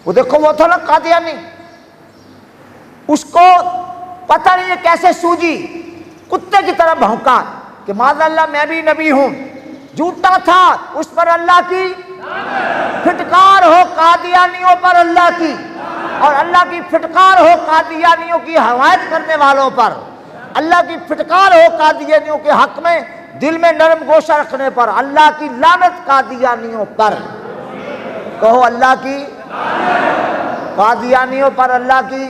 وہ دیکھو وہ تھا نا قادیانی، اس کو پتہ نہیں ہے کیسے سوجی، کتے کی طرح بھونکا کہ معاذ اللہ میں بھی نبی ہوں، جھوٹا تھا، اس پر اللہ کی پھٹکار ہو قادیانیوں پر اللہ کی، اور اللہ کی پھٹکار ہو قادیانیوں کی حمایت کرنے والوں پر، اللہ کی پھٹکار ہو قادیانیوں کے حق میں دل میں نرم گوشہ رکھنے پر، اللہ کی لعنت قادیانیوں پر، کہو اللہ کی قادیانیوں پر اللہ کی،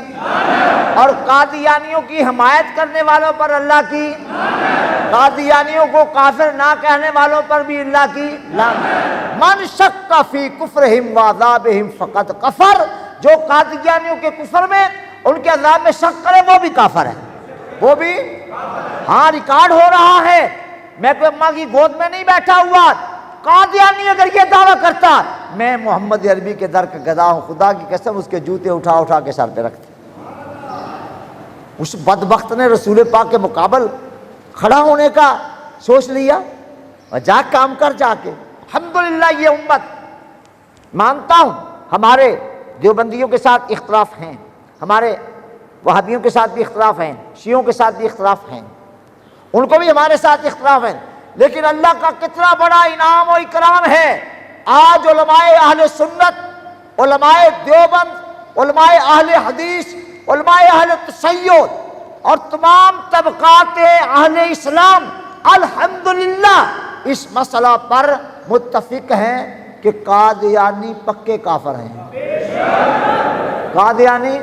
اور قادیانیوں کی حمایت کرنے والوں پر اللہ کی، قادیانیوں کو کافر نہ کہنے والوں پر بھی اللہ کی لعنت۔ من شک فی کفرہم وعذابہم فقد کفر، جو قادیانیوں کے کفر میں ان کے عذاب میں شک کرے وہ بھی کافر ہے، وہ بھی ہاں ریکارڈ ہو رہا ہے۔ میں کوئی اماں کی گود میں نہیں بیٹھا ہوا، قادیانی اگر یہ دعویٰ کرتا میں محمد عربی کے در کا گدا ہوں، خدا کی قسم اس کے جوتے اٹھا اٹھا کے سر پہ رکھتے۔ اس بدبخت نے رسول پاک کے مقابل کھڑا ہونے کا سوچ لیا، اور جا کام کر جا کے۔ الحمدللہ یہ امت، مانتا ہوں ہمارے دیوبندیوں کے ساتھ اختلاف ہیں، ہمارے وہابیوں کے ساتھ بھی اختلاف ہیں، شیعوں کے ساتھ بھی اختلاف ہیں، ان کو بھی ہمارے ساتھ اختلاف ہیں، لیکن اللہ کا کتنا بڑا انعام و اکرام ہے۔ آج علماء اہل سنت، علماء دیوبند، علماء اہل حدیث، علماء اہل تشیع اور تمام طبقات اہل اسلام الحمدللہ اس مسئلہ پر متفق ہیں کہ قادیانی پکے کافر ہیں، قادیانی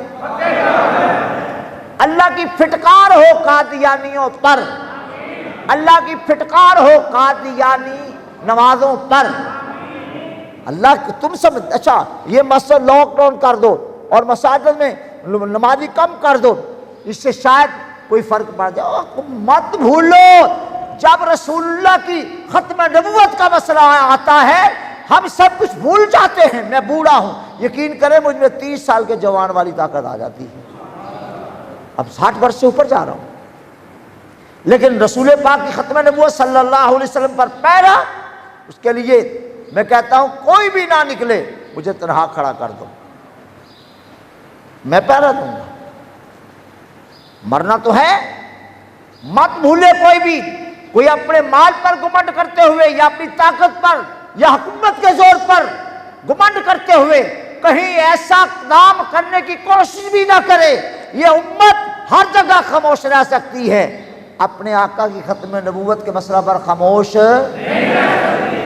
اللہ کی پھٹکار ہو قادیانیوں پر، اللہ کی پھٹکار ہو قادیانی نمازوں پر۔ اللہ تم سب اچھا یہ مسجد لاک ڈاؤن کر دو اور مساجد میں نمازی کم کر دو، اس سے شاید کوئی فرق پڑ جائے۔ مت بھولو جب رسول اللہ کی ختم نبوت کا مسئلہ آتا ہے ہم سب کچھ بھول جاتے ہیں۔ میں بوڑھا ہوں، یقین کریں مجھ میں 30 سال کے جوان والی طاقت آ جاتی ہے، اب 60 برس سے اوپر جا رہا ہوں، لیکن رسول پاک کی ختم نبوت صلی اللہ علیہ وسلم پر پیرا، اس کے لیے میں کہتا ہوں کوئی بھی نہ نکلے مجھے تنہا کھڑا کر دو، میں پیرا دوں گا، مرنا تو ہے۔ مت بھولے کوئی بھی، کوئی اپنے مال پر گھمنڈ کرتے ہوئے یا اپنی طاقت پر یا حکومت کے زور پر گھمنڈ کرتے ہوئے کہیں ایسا کام کرنے کی کوشش بھی نہ کرے۔ یہ امت ہر جگہ خاموش رہ سکتی ہے، اپنے آقا کی ختم نبوت کے مسئلہ پر خاموش نہیں رہ سکتی۔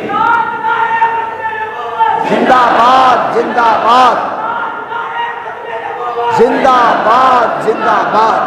زندہ باد، زندہ باد، زندہ باد، زندہ باد۔